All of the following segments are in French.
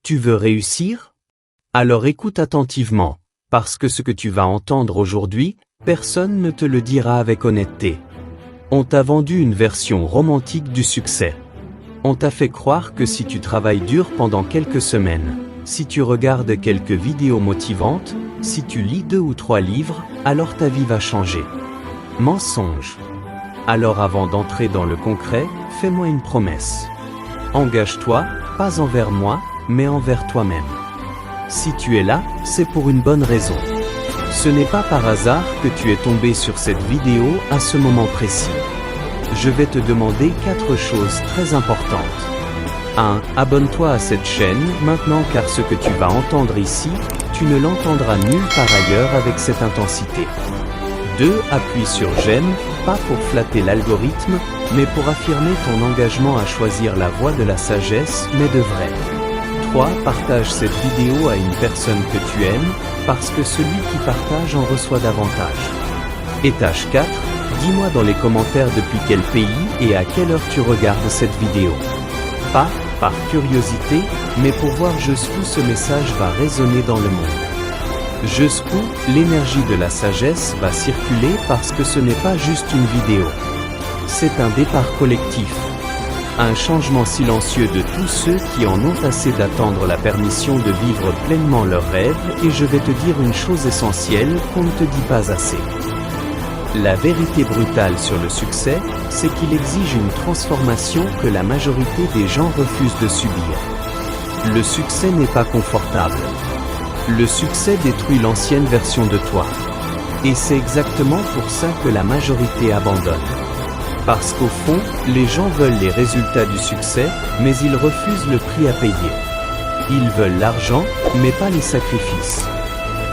Tu veux réussir? Alors écoute attentivement, parce que ce que tu vas entendre aujourd'hui, personne ne te le dira avec honnêteté. On t'a vendu une version romantique du succès. On t'a fait croire que si tu travailles dur pendant quelques semaines, si tu regardes quelques vidéos motivantes, si tu lis 2 ou 3 livres, alors ta vie va changer. Mensonge. Alors avant d'entrer dans le concret, fais-moi une promesse. Engage-toi, pas envers moi, mais envers toi-même. Si tu es là, c'est pour une bonne raison. Ce n'est pas par hasard que tu es tombé sur cette vidéo à ce moment précis. Je vais te demander 4 choses très importantes. 1. Abonne-toi à cette chaîne maintenant car ce que tu vas entendre ici, tu ne l'entendras nulle part ailleurs avec cette intensité. 2. Appuie sur j'aime, pas pour flatter l'algorithme, mais pour affirmer ton engagement à choisir la voie de la sagesse, mais de vrai. 3. Partage cette vidéo à une personne que tu aimes, parce que celui qui partage en reçoit davantage. Étage 4. Dis-moi dans les commentaires depuis quel pays et à quelle heure tu regardes cette vidéo. Pas par curiosité, mais pour voir jusqu'où ce message va résonner dans le monde. Jusqu'où l'énergie de la sagesse va circuler parce que ce n'est pas juste une vidéo. C'est un départ collectif. Un changement silencieux de tous ceux qui en ont assez d'attendre la permission de vivre pleinement leurs rêves, et je vais te dire une chose essentielle qu'on ne te dit pas assez. La vérité brutale sur le succès, c'est qu'il exige une transformation que la majorité des gens refusent de subir. Le succès n'est pas confortable. Le succès détruit l'ancienne version de toi. Et c'est exactement pour ça que la majorité abandonne. Parce qu'au fond, les gens veulent les résultats du succès, mais ils refusent le prix à payer. Ils veulent l'argent, mais pas les sacrifices.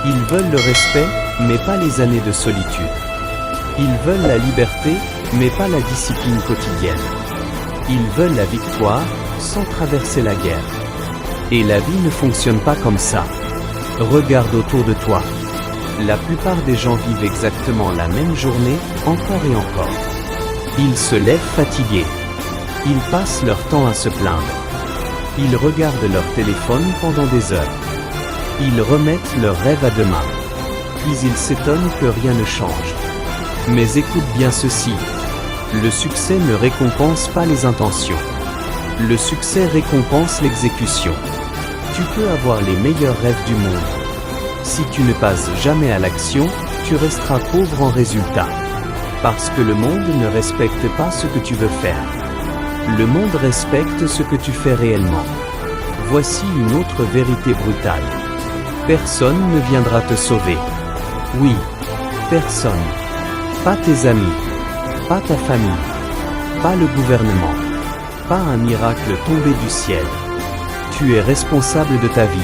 Ils veulent le respect, mais pas les années de solitude. Ils veulent la liberté, mais pas la discipline quotidienne. Ils veulent la victoire, sans traverser la guerre. Et la vie ne fonctionne pas comme ça. Regarde autour de toi. La plupart des gens vivent exactement la même journée, encore et encore. Ils se lèvent fatigués. Ils passent leur temps à se plaindre. Ils regardent leur téléphone pendant des heures. Ils remettent leurs rêves à demain. Puis ils s'étonnent que rien ne change. Mais écoute bien ceci. Le succès ne récompense pas les intentions. Le succès récompense l'exécution. Tu peux avoir les meilleurs rêves du monde. Si tu ne passes jamais à l'action, tu resteras pauvre en résultat. Parce que le monde ne respecte pas ce que tu veux faire. Le monde respecte ce que tu fais réellement. Voici une autre vérité brutale. Personne ne viendra te sauver. Oui, personne. Pas tes amis. Pas ta famille. Pas le gouvernement. Pas un miracle tombé du ciel. Tu es responsable de ta vie.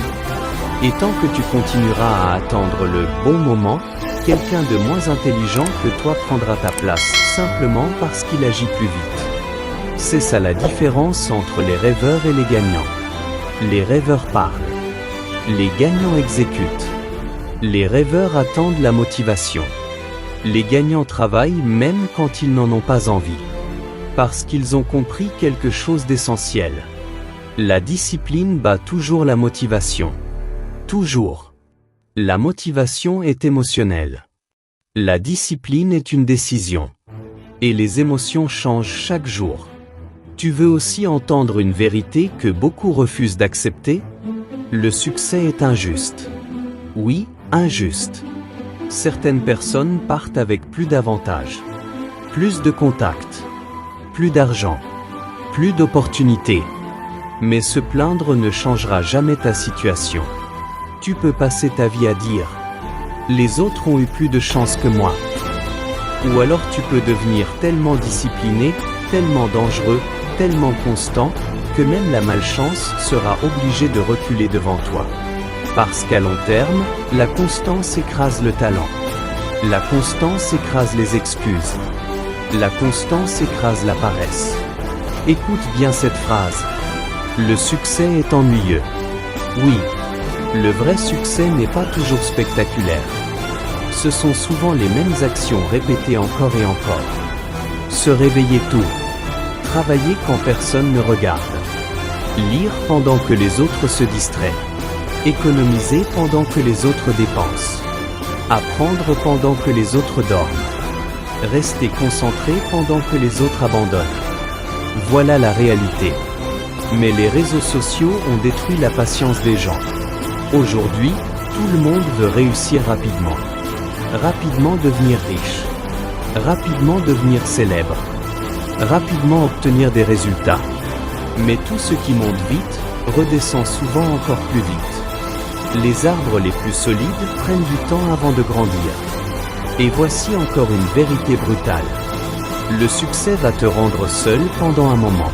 Et tant que tu continueras à attendre le bon moment, quelqu'un de moins intelligent que toi prendra ta place, simplement parce qu'il agit plus vite. C'est ça la différence entre les rêveurs et les gagnants. Les rêveurs parlent. Les gagnants exécutent. Les rêveurs attendent la motivation. Les gagnants travaillent même quand ils n'en ont pas envie. Parce qu'ils ont compris quelque chose d'essentiel. La discipline bat toujours la motivation. Toujours. La motivation est émotionnelle. La discipline est une décision. Et les émotions changent chaque jour. Tu veux aussi entendre une vérité que beaucoup refusent d'accepter? Le succès est injuste. Oui, injuste. Certaines personnes partent avec plus d'avantages, plus de contacts, plus d'argent, plus d'opportunités. Mais se plaindre ne changera jamais ta situation. Tu peux passer ta vie à dire « Les autres ont eu plus de chance que moi ». Ou alors tu peux devenir tellement discipliné, tellement dangereux, tellement constant, que même la malchance sera obligée de reculer devant toi. Parce qu'à long terme, la constance écrase le talent. La constance écrase les excuses. La constance écrase la paresse. Écoute bien cette phrase. Le succès est ennuyeux. Oui, le vrai succès n'est pas toujours spectaculaire. Ce sont souvent les mêmes actions répétées encore et encore. Se réveiller tôt. Travailler quand personne ne regarde. Lire pendant que les autres se distraient. Économiser pendant que les autres dépensent. Apprendre pendant que les autres dorment. Rester concentré pendant que les autres abandonnent. Voilà la réalité. Mais les réseaux sociaux ont détruit la patience des gens. Aujourd'hui, tout le monde veut réussir rapidement. Rapidement devenir riche. Rapidement devenir célèbre. Rapidement obtenir des résultats. Mais tout ce qui monte vite, redescend souvent encore plus vite. Les arbres les plus solides prennent du temps avant de grandir. Et voici encore une vérité brutale. Le succès va te rendre seul pendant un moment.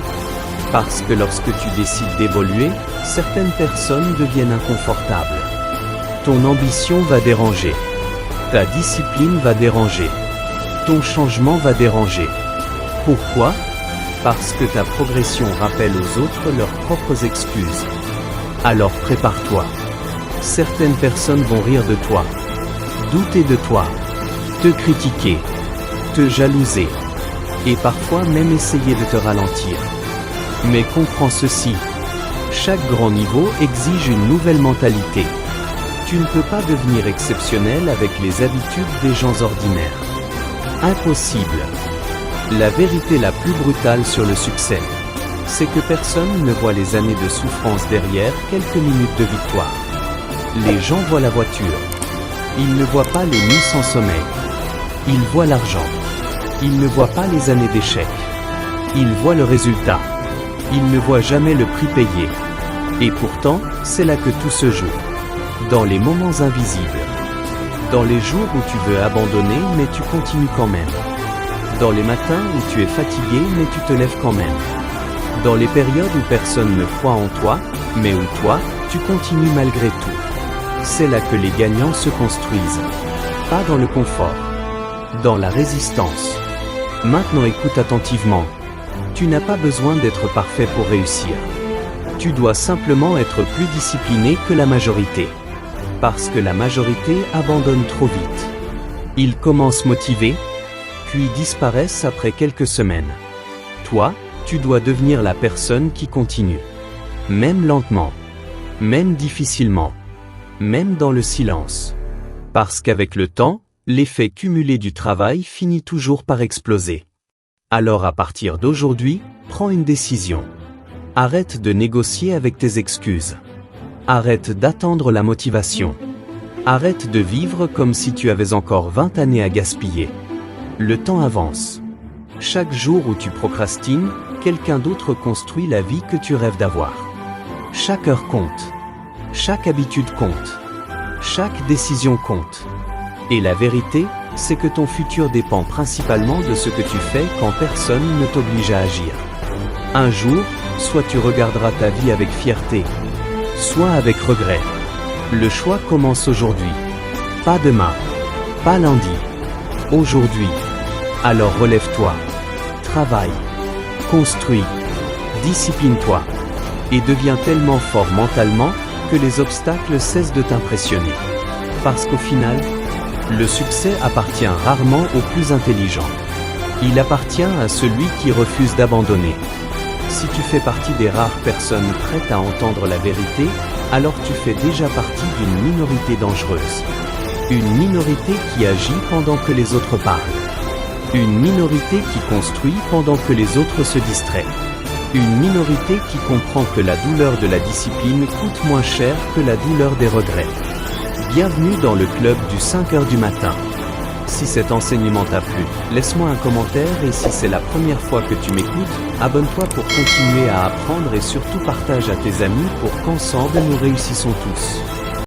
Parce que lorsque tu décides d'évoluer, certaines personnes deviennent inconfortables. Ton ambition va déranger. Ta discipline va déranger. Ton changement va déranger. Pourquoi ? Parce que ta progression rappelle aux autres leurs propres excuses. Alors prépare-toi. Certaines personnes vont rire de toi, douter de toi, te critiquer, te jalouser, et parfois même essayer de te ralentir. Mais comprends ceci, chaque grand niveau exige une nouvelle mentalité. Tu ne peux pas devenir exceptionnel avec les habitudes des gens ordinaires. Impossible. La vérité la plus brutale sur le succès, c'est que personne ne voit les années de souffrance derrière quelques minutes de victoire. Les gens voient la voiture. Ils ne voient pas les nuits sans sommeil. Ils voient l'argent. Ils ne voient pas les années d'échec. Ils voient le résultat. Ils ne voient jamais le prix payé. Et pourtant, c'est là que tout se joue. Dans les moments invisibles. Dans les jours où tu veux abandonner mais tu continues quand même. Dans les matins où tu es fatigué mais tu te lèves quand même. Dans les périodes où personne ne croit en toi, mais où toi, tu continues malgré tout. C'est là que les gagnants se construisent. Pas dans le confort. Dans la résistance. Maintenant écoute attentivement. Tu n'as pas besoin d'être parfait pour réussir. Tu dois simplement être plus discipliné que la majorité. Parce que la majorité abandonne trop vite. Ils commencent motivés, puis disparaissent après quelques semaines. Toi, tu dois devenir la personne qui continue. Même lentement. Même difficilement. Même dans le silence. Parce qu'avec le temps, l'effet cumulé du travail finit toujours par exploser. Alors à partir d'aujourd'hui, prends une décision. Arrête de négocier avec tes excuses. Arrête d'attendre la motivation. Arrête de vivre comme si tu avais encore 20 années à gaspiller. Le temps avance. Chaque jour où tu procrastines, quelqu'un d'autre construit la vie que tu rêves d'avoir. Chaque heure compte. Chaque habitude compte. Chaque décision compte. Et la vérité, c'est que ton futur dépend principalement de ce que tu fais quand personne ne t'oblige à agir. Un jour, soit tu regarderas ta vie avec fierté, soit avec regret. Le choix commence aujourd'hui. Pas demain. Pas lundi. Aujourd'hui. Alors relève-toi. Travaille. Construis. Discipline-toi. Et deviens tellement fort mentalement que les obstacles cessent de t'impressionner. Parce qu'au final, le succès appartient rarement aux plus intelligents. Il appartient à celui qui refuse d'abandonner. Si tu fais partie des rares personnes prêtes à entendre la vérité, alors tu fais déjà partie d'une minorité dangereuse. Une minorité qui agit pendant que les autres parlent. Une minorité qui construit pendant que les autres se distraient. Une minorité qui comprend que la douleur de la discipline coûte moins cher que la douleur des regrets. Bienvenue dans le club du 5h du matin. Si cet enseignement t'a plu, laisse-moi un commentaire et si c'est la première fois que tu m'écoutes, abonne-toi pour continuer à apprendre et surtout partage à tes amis pour qu'ensemble nous réussissons tous.